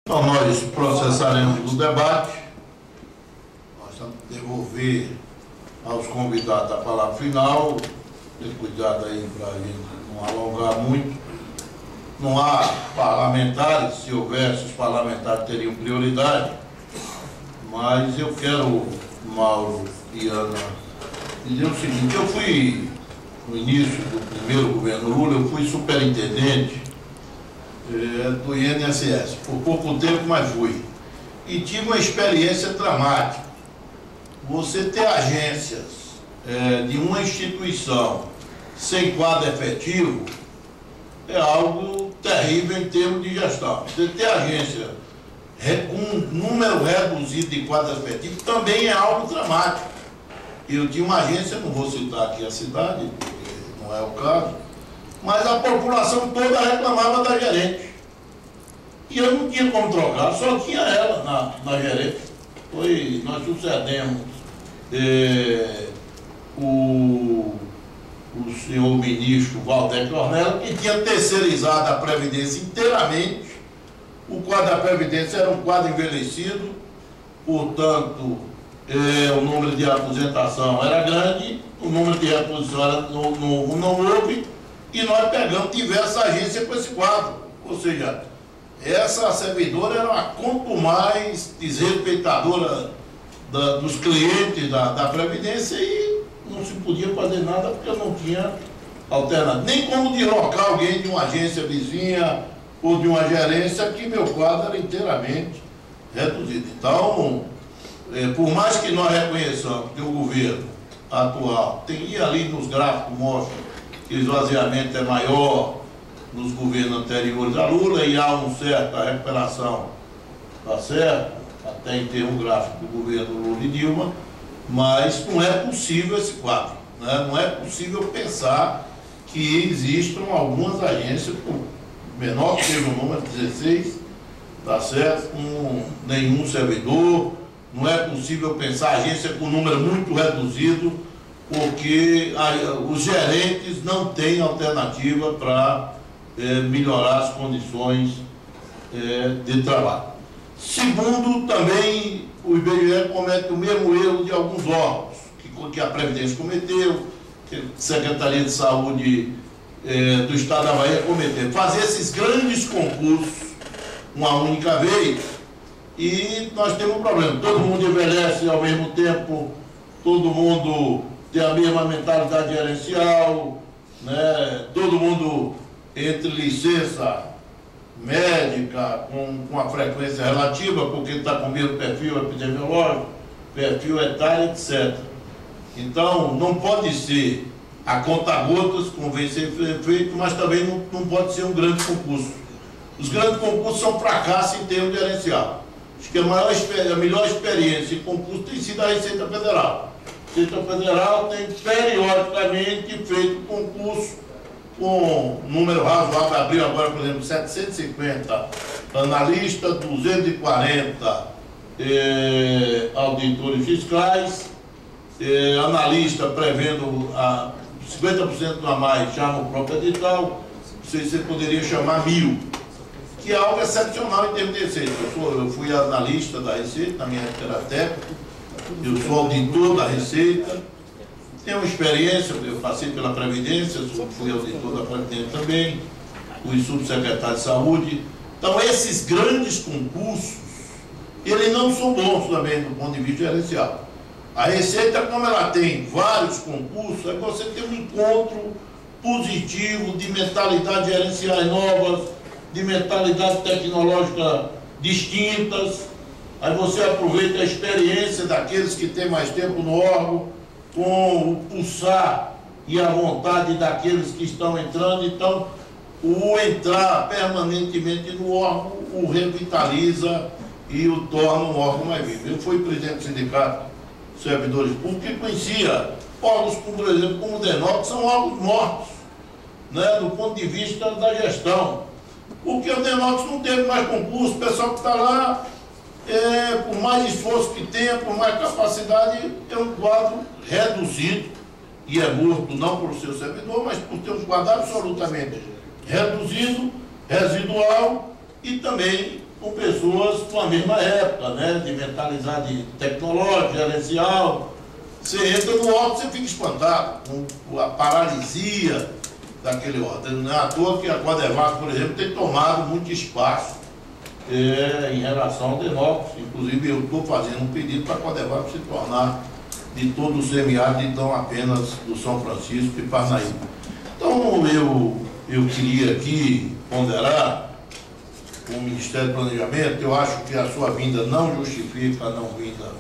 Então, nós processaremos o debate, nós vamos devolver aos convidados a palavra final, ter cuidado aí para a gente não alongar muito. Não há parlamentares, se houvesse, os parlamentares teriam prioridade, mas eu quero, Mauro e Ana, dizer o seguinte: eu fui, no início do primeiro governo Lula, eu fui superintendente do INSS, por pouco tempo, mas fui. E tive uma experiência dramática. Você ter agências de uma instituição sem quadro efetivo é algo terrível em termos de gestão. Você ter agência com um número reduzido de quadros efetivos também é algo dramático. Eu tinha uma agência, não vou citar aqui a cidade, porque não é o caso, mas a população toda reclamava da gerente. E eu não tinha como trocar, só tinha ela na gerente. Nós sucedemos o senhor ministro Walter Cornélio, que tinha terceirizado a Previdência inteiramente. O quadro da Previdência era um quadro envelhecido, portanto, o número de aposentação era grande, o número de reposição era novo, não houve, e nós pegamos diversas agências com esse quadro. Ou seja, essa servidora era uma quanto mais desrespeitadora dos clientes da Previdência, e não se podia fazer nada porque eu não tinha alternativa. Nem como deslocar alguém de uma agência vizinha ou de uma gerência, que meu quadro era inteiramente reduzido. Então, por mais que nós reconheçamos que o governo atual tem, e ali nos gráficos mostra que o esvaziamento é maior nos governos anteriores a Lula, e há uma certa recuperação, tá certo? Até em termos gráficos do governo Lula e Dilma, mas não é possível esse quadro, né? Não é possível pensar que existam algumas agências, por menor que seja o número, 16, tá certo? Com nenhum servidor. Não é possível pensar agência com número muito reduzido, porque os gerentes não têm alternativa para melhorar as condições de trabalho. Segundo, também o IBGE comete o mesmo erro de alguns órgãos, que a Previdência cometeu, que a Secretaria de Saúde do Estado da Bahia cometeu. Fazer esses grandes concursos uma única vez, e nós temos um problema. Todo mundo envelhece ao mesmo tempo, todo mundo tem a mesma mentalidade gerencial, né? Todo mundo entre licença médica com uma frequência relativa, porque está com o mesmo perfil epidemiológico, perfil etário, etc. Então, não pode ser a conta-gotas, como vem ser feito, mas também não pode ser um grande concurso. Os grandes concursos são fracassos em termos gerencial. Acho que a melhor experiência em concurso tem sido a Receita Federal. A Receita Federal tem periodicamente feito concurso com um número razoável. Abriu agora, por exemplo, 750 analistas, 240 auditores fiscais, analista prevendo 50% a mais, chama o próprio edital. Você poderia chamar 1000. Que é algo excepcional em termos de receita. Eu fui analista da Receita, na minha época era técnico, eu sou auditor da Receita, tenho experiência, eu passei pela Previdência, fui auditor da Previdência também, fui subsecretário de Saúde. Então, esses grandes concursos, eles não são bons também do ponto de vista gerencial. A Receita, como ela tem vários concursos, é você tem um encontro positivo de mentalidades gerenciais novas, de mentalidade tecnológica distintas. Aí você aproveita a experiência daqueles que têm mais tempo no órgão, com o pulsar e a vontade daqueles que estão entrando. Então, o entrar permanentemente no órgão o revitaliza e o torna um órgão mais vivo. Eu fui presidente do Sindicato de Servidores Públicos e conhecia órgãos, por exemplo, como o DENOC, que são órgãos mortos, né, do ponto de vista da gestão. Porque o DENOX não teve mais concurso, o pessoal que está lá, por mais esforço que tenha, por mais capacidade, é um quadro reduzido, e é morto não por seu servidor, mas por ter um quadro absolutamente reduzido, residual, e também com pessoas com a mesma época, né? De mentalidade tecnológica, gerencial. Você entra no órgão, você fica espantado com a paralisia daquele órgão. Não é à toa que a Codevasf, por exemplo, tem tomado muito espaço em relação ao Denocos. Inclusive, eu estou fazendo um pedido para a Codevasf se tornar de todo o semiárido e não apenas do São Francisco e Parnaíba. Então, eu queria aqui ponderar com o Ministério do Planejamento. Eu acho que a sua vinda não justifica a não vinda.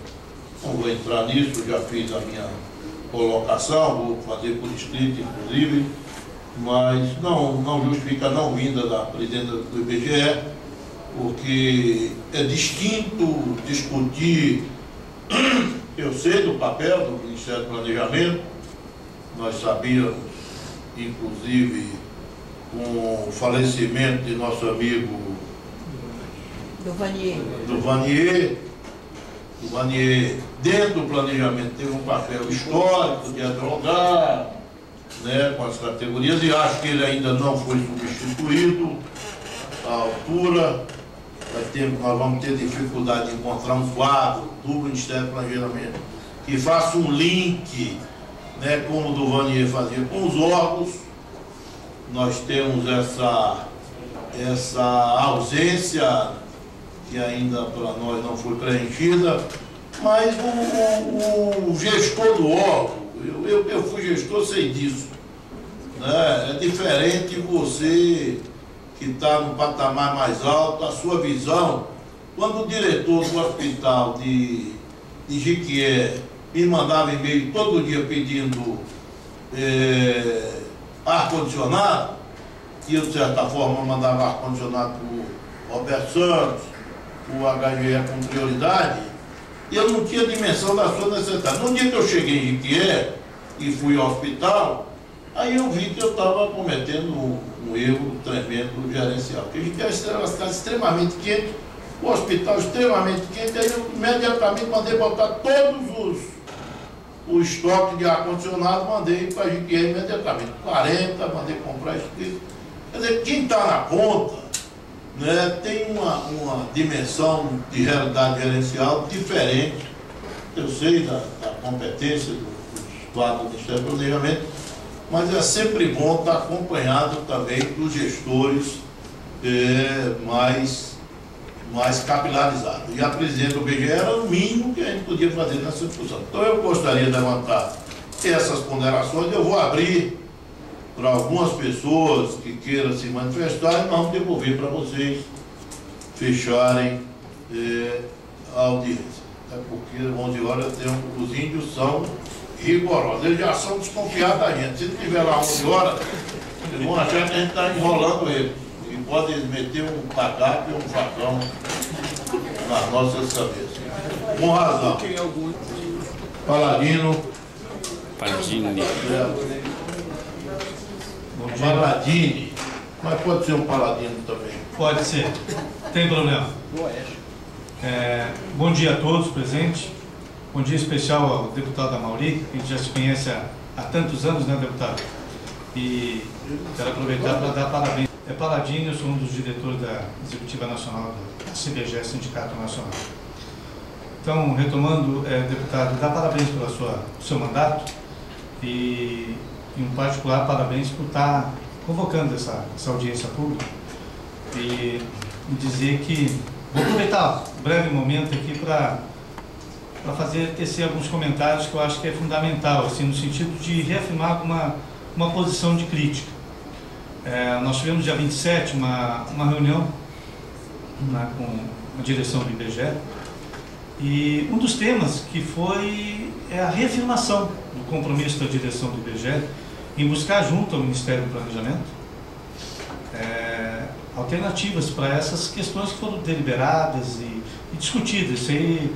Não vou entrar nisso, já fiz a minha colocação, vou fazer por escrito, inclusive, mas não justifica a não vinda da presidente do IBGE, porque é distinto discutir. Eu sei do papel do Ministério do Planejamento, nós sabíamos, inclusive, com o falecimento de nosso amigo do Vanier, dentro do planejamento, teve um papel histórico de advogar, né, com as categorias, e acho que ele ainda não foi substituído à altura. Nós vamos ter dificuldade de encontrar um quadro do Ministério do Planejamento que faça um link, né, como o do Vanier fazia com os órgãos. Nós temos essa ausência que ainda para nós não foi preenchida, mas o gestor do órgão, eu fui gestor, sei disso, né? É diferente você que está num patamar mais alto, a sua visão. Quando o diretor do hospital de Jequié me mandava e-mail todo dia pedindo ar-condicionado, e eu, de certa forma, mandava ar-condicionado para o Roberto Santos, o HGE com prioridade, e eu não tinha dimensão da sua necessidade. No dia que eu cheguei em Jequié e fui ao hospital, aí eu vi que eu estava cometendo um erro tremendo gerencial, porque Jequié era uma cidade extremamente quente, o hospital extremamente quente, aí eu imediatamente mandei botar todos o estoque de ar-condicionado, mandei para Jequié imediatamente, 40, mandei comprar isso aqui. Quer dizer, quem está na ponta, né, tem uma dimensão de realidade gerencial diferente. Eu sei da competência dos quadros do Ministério do Planejamento, mas é sempre bom estar acompanhado também dos gestores mais capilarizados. E a presidente do IBGE era o mínimo que a gente podia fazer nessa discussão. Então eu gostaria de levantar essas ponderações. Eu vou abrir para algumas pessoas que queiram se manifestar e vamos devolver para vocês fecharem a audiência. É porque 11 horas os índios são rigorosos, eles já são desconfiados da gente. Se estiver lá 11 horas, eles vão achar que a gente está enrolando eles. E podem meter um tacape ou um facão nas nossas cabeças. Com razão. Paladino. Paladini. Mas pode ser um paladino também. Pode ser. Tem problema. Bom dia a todos presentes. Bom dia especial ao deputado Amaury, que a gente já se conhece há tantos anos, né, deputado? E quero aproveitar para dar parabéns. Paladini, eu sou um dos diretores da Executiva Nacional da CBGE, Sindicato Nacional. Então, retomando, deputado, dar parabéns pelo seu mandato e, em particular, parabéns por estar convocando essa audiência pública e dizer que vou aproveitar um breve momento aqui para tecer alguns comentários que eu acho que é fundamental, assim, no sentido de reafirmar uma posição de crítica. Nós tivemos dia 27 uma reunião com a direção do IBGE e um dos temas que foi a reafirmação do compromisso da direção do IBGE em buscar junto ao Ministério do Planejamento alternativas para essas questões que foram deliberadas e discutidas. Isso aí,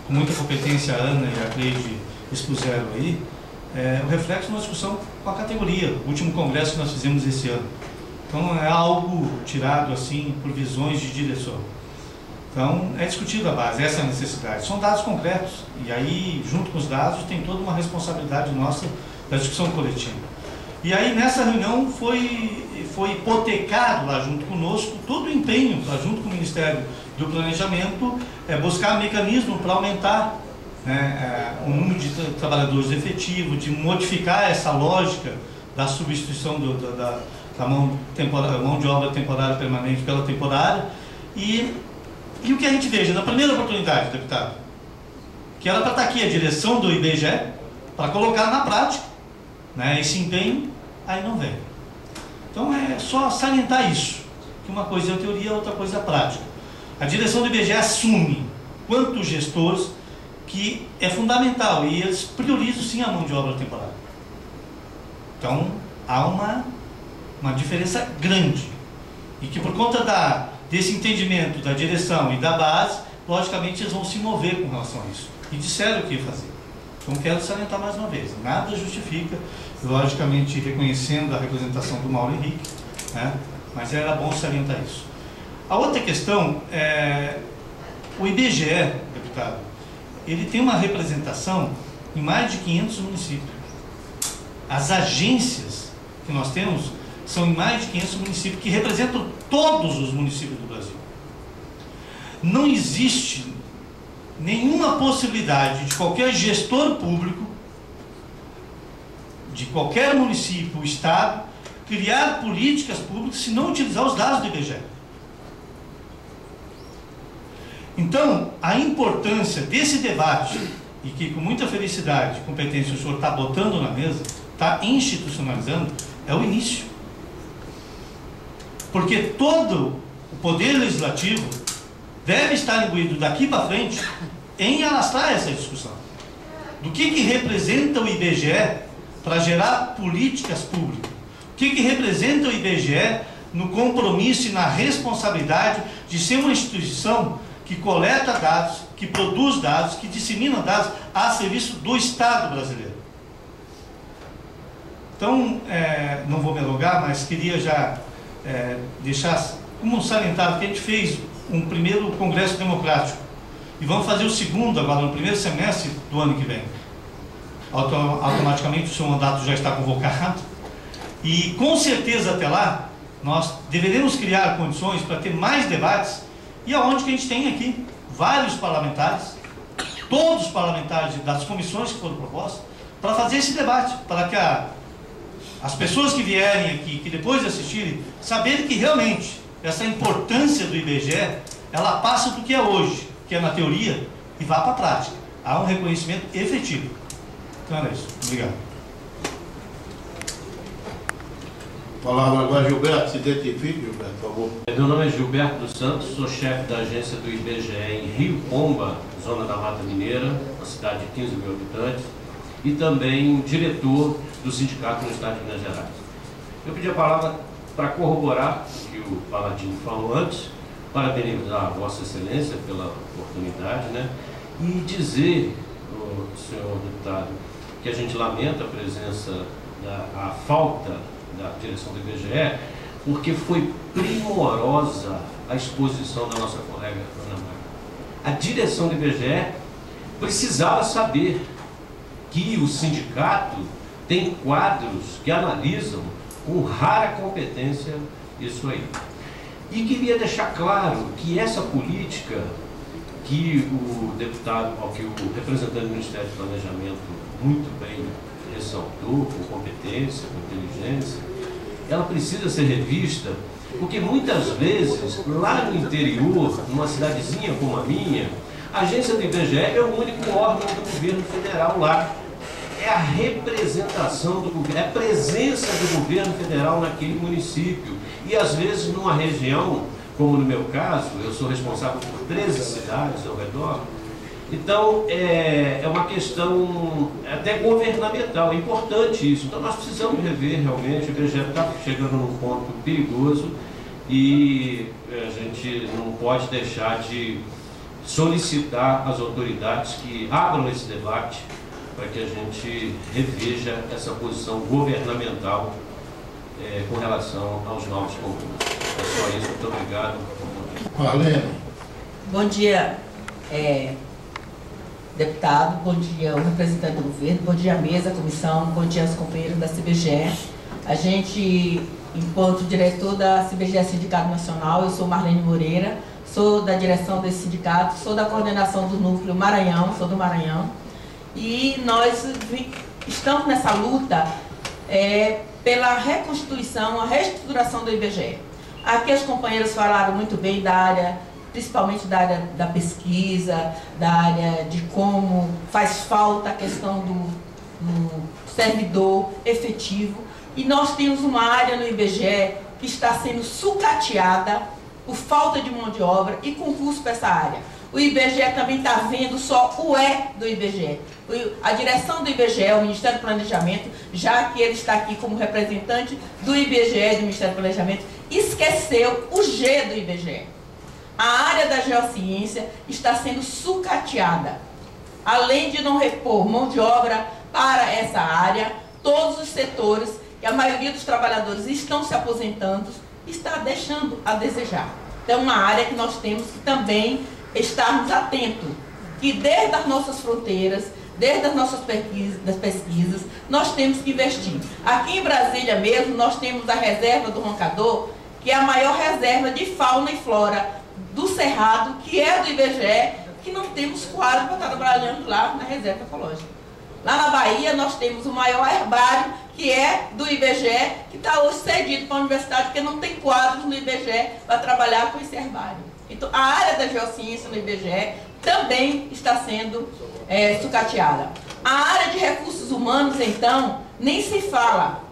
com muita competência a Ana e a Cleide expuseram aí, o reflexo de uma discussão com a categoria, o último congresso que nós fizemos esse ano. Então não é algo tirado assim por visões de direção. Então é discutido a base, essa é a necessidade. São dados concretos e aí, junto com os dados, tem toda uma responsabilidade nossa da discussão coletiva. E aí nessa reunião foi hipotecado lá junto conosco todo o empenho, junto com o Ministério do Planejamento, buscar mecanismo para aumentar, né, o número de trabalhadores efetivos, de modificar essa lógica da substituição da mão de obra temporária permanente pela temporária. E o que a gente veja, na primeira oportunidade, deputado, que era para estar aqui a direção do IBGE, para colocar na prática, né, esse empenho, aí não vem. Então é só salientar isso, que uma coisa é a teoria, outra coisa é a prática. A direção do IBGE assume, quanto gestores, que é fundamental, e eles priorizam sim a mão de obra temporária. Então há uma diferença grande, e que por conta desse entendimento da direção e da base, logicamente eles vão se mover com relação a isso, e disseram o que ia fazer. Então quero salientar mais uma vez, nada justifica, logicamente reconhecendo a representação do Mauro Henrique, né? Mas era bom salientar isso. A outra questão é o IBGE, deputado, ele tem uma representação em mais de 500 municípios. As agências que nós temos são em mais de 500 municípios, que representam todos os municípios do Brasil. Não existe nenhuma possibilidade de qualquer gestor público, de qualquer município, estado, criar políticas públicas se não utilizar os dados do IBGE. Então, a importância desse debate, e que com muita felicidade, competência, o senhor está botando na mesa, está institucionalizando, é o início. Porque todo o poder legislativo deve estar imbuído daqui para frente em alastrar essa discussão. Do que representa o IBGE para gerar políticas públicas? O que representa o IBGE no compromisso e na responsabilidade de ser uma instituição que coleta dados, que produz dados, que dissemina dados a serviço do Estado brasileiro. Então, não vou me alongar, mas queria já deixar como salientado que a gente fez um primeiro Congresso Democrático e vamos fazer o segundo agora, no primeiro semestre do ano que vem. Automaticamente o seu mandato já está convocado e com certeza até lá nós deveremos criar condições para ter mais debates, e aonde que a gente tem aqui vários parlamentares, todos os parlamentares das comissões que foram propostas, para fazer esse debate, para que as pessoas que vierem aqui, que depois de assistirem, saberem que realmente essa importância do IBGE, ela passa do que é hoje, que é na teoria, e vá para a prática. Há um reconhecimento efetivo. Então era isso. Obrigado. Palavra agora Gilberto, se identifique, Gilberto, por favor. Meu nome é Gilberto dos Santos, sou chefe da agência do IBGE em Rio Pomba, zona da Mata Mineira, uma cidade de 15 mil habitantes, e também diretor do sindicato no estado de Minas Gerais. Eu pedi a palavra para corroborar o que o Paladino falou antes, parabenizar a Vossa Excelência pela oportunidade, né? E dizer, senhor deputado, que a gente lamenta a presença, a falta da direção do IBGE, porque foi primorosa a exposição da nossa colega Ana Maria. A direção do IBGE precisava saber que o sindicato tem quadros que analisam com rara competência isso aí. E queria deixar claro que essa política que o deputado, que o representante do Ministério do Planejamento muito bem ressaltou, com competência, com inteligência, ela precisa ser revista, porque muitas vezes, lá no interior, numa cidadezinha como a minha, a agência do IBGE é o único órgão do governo federal lá. É a representação do governo, é a presença do governo federal naquele município. E às vezes numa região, como no meu caso, eu sou responsável por 13 cidades ao redor, então é uma questão até governamental, é importante isso. Então nós precisamos rever realmente, o IBGE está chegando num ponto perigoso e a gente não pode deixar de solicitar às autoridades que abram esse debate para que a gente reveja essa posição governamental com relação aos novos concursos. É só isso, muito obrigado. Marlene. Bom dia, deputado, bom dia o representante do governo, bom dia a mesa, a comissão, bom dia aos companheiros da CBGE. A gente, enquanto diretor da CBGE Sindicato Nacional, eu sou Marlene Moreira, sou da direção desse sindicato, sou da coordenação do núcleo Maranhão, sou do Maranhão, e nós estamos nessa luta pela reconstituição, a reestruturação do IBGE. Aqui as companheiras falaram muito bem da área, principalmente da área da pesquisa, da área de como faz falta a questão do servidor efetivo. E nós temos uma área no IBGE que está sendo sucateada por falta de mão de obra e concurso para essa área. O IBGE também está vendo só o do IBGE. A direção do IBGE, o Ministério do Planejamento, já que ele está aqui como representante do IBGE, do Ministério do Planejamento, esqueceu o G do IBGE. A área da geociência está sendo sucateada. Além de não repor mão de obra para essa área, todos os setores, que a maioria dos trabalhadores estão se aposentando, está deixando a desejar. Então, uma área que nós temos que também estarmos atentos, que desde as nossas fronteiras, desde as nossas pesquisas, nós temos que investir. Aqui em Brasília mesmo, nós temos a reserva do Roncador, que é a maior reserva de fauna e flora do Cerrado, que é do IBGE, que não temos quadro para estar trabalhando lá na reserva ecológica. Lá na Bahia, nós temos o maior herbário, que é do IBGE, que está hoje cedido para a universidade, porque não tem quadros no IBGE para trabalhar com esse herbário. Então, a área da geociência no IBGE também está sendo sucateada. A área de recursos humanos, então, nem se fala.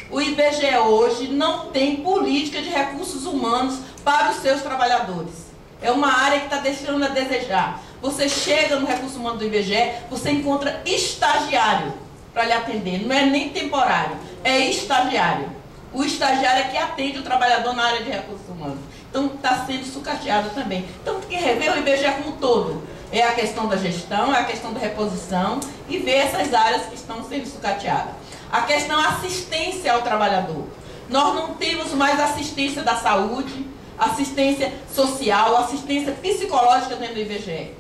O IBGE hoje não tem política de recursos humanos para os seus trabalhadores. É uma área que está deixando a desejar. Você chega no recurso humano do IBGE, você encontra estagiário para lhe atender. Não é nem temporário, é estagiário. O estagiário é que atende o trabalhador na área de recursos humanos. Então, está sendo sucateado também. Então, tem que rever o IBGE como um todo. É a questão da gestão, é a questão da reposição e ver essas áreas que estão sendo sucateadas. A questão da assistência ao trabalhador. Nós não temos mais assistência da saúde, assistência social, assistência psicológica dentro do IBGE.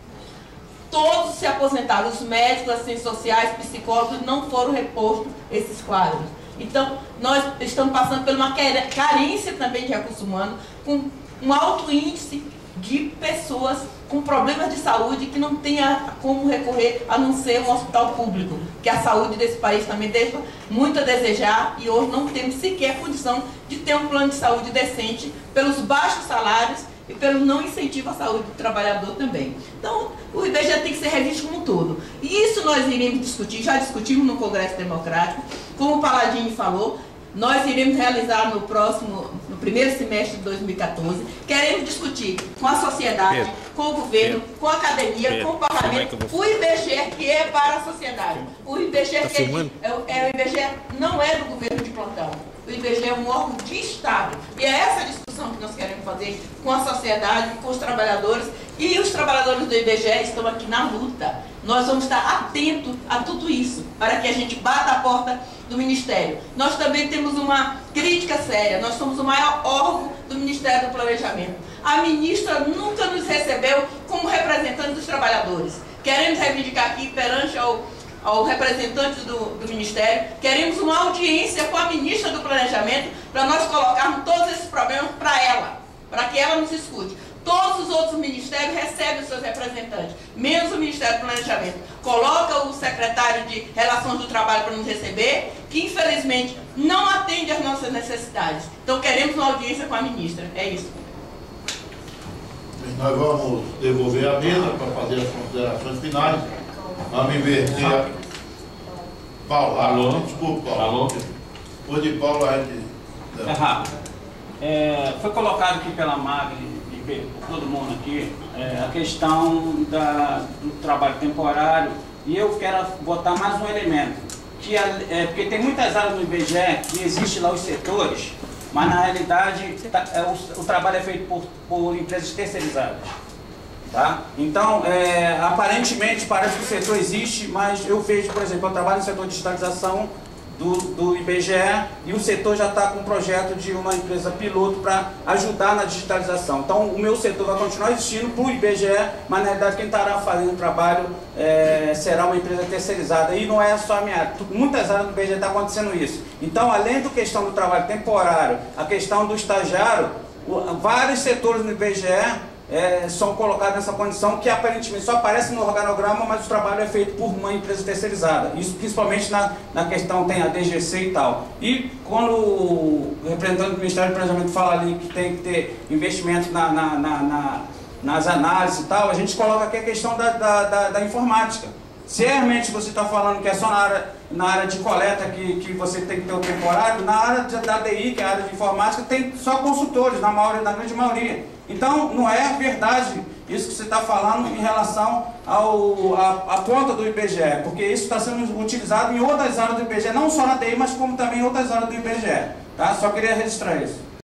Todos se aposentaram, os médicos, assistentes sociais, psicólogos, não foram repostos esses quadros. Então, nós estamos passando por uma carência também de recursos humanos, com um alto índice de pessoas com problemas de saúde que não tem como recorrer a não ser um hospital público, que a saúde desse país também deixa muito a desejar e hoje não temos sequer condição de ter um plano de saúde decente pelos baixos salários e pelo não incentivo à saúde do trabalhador também. Então, o IBGE tem que ser revisto como um todo. E isso nós iremos discutir, já discutimos no Congresso Democrático, como o Paladini falou, nós iremos realizar no primeiro semestre de 2014, queremos discutir com a sociedade, com o governo, com a academia, com o parlamento, o IBGE que é para a sociedade. O IBGE, o IBGE não é do governo de plantão. O IBGE é um órgão de Estado. E é essa discussão que nós queremos fazer com a sociedade, com os trabalhadores. E os trabalhadores do IBGE estão aqui na luta. Nós vamos estar atentos a tudo isso, para que a gente bata a porta do Ministério. Nós também temos uma crítica séria. Nós somos o maior órgão do Ministério do Planejamento. A ministra nunca nos recebeu como representante dos trabalhadores. Queremos reivindicar aqui perante ao representante do Ministério, queremos uma audiência com a ministra do Planejamento para nós colocarmos todos esses problemas para ela, para que ela nos escute. Todos os outros ministérios recebem os seus representantes, menos o Ministério do Planejamento. Coloca o secretário de Relações do Trabalho para nos receber, que infelizmente não atende às nossas necessidades. Então queremos uma audiência com a ministra. É isso. Nós vamos devolver a mesa para fazer as considerações finais. Vamos inverter. Paulo, alô? Desculpa, Paulo. Alô? O de Paulo a gente... É rápido. Foi colocado aqui pela Magli, por todo mundo aqui, a questão do trabalho temporário, e eu quero botar mais um elemento, porque tem muitas áreas no IBGE que existem lá os setores, mas na realidade o trabalho é feito por empresas terceirizadas. Tá? Então, aparentemente parece que o setor existe, mas eu vejo, por exemplo, eu trabalho no setor de digitalização do IBGE e o setor já está com um projeto de uma empresa piloto para ajudar na digitalização. Então, o meu setor vai continuar existindo para o IBGE, mas na realidade quem estará fazendo o trabalho será uma empresa terceirizada. E não é só a minha área, muitas áreas do IBGE está acontecendo isso. Então, além da questão do trabalho temporário, a questão do estagiário, vários setores no IBGE são colocados nessa condição que aparentemente só aparece no organograma, mas o trabalho é feito por uma empresa terceirizada. Isso principalmente na questão, tem a DGC e tal. E quando o representante do Ministério do Planejamento fala ali que tem que ter investimento nas análises e tal, a gente coloca aqui a questão da informática. Se realmente você está falando que é só na área de coleta que você tem que ter o temporário, na área da DI, que é a área de informática, tem só consultores, na grande maioria. Então, não é verdade isso que você está falando em relação à conta do IBGE, porque isso está sendo utilizado em outras áreas do IBGE, não só na DI, mas como também em outras áreas do IBGE. Tá? Só queria registrar isso.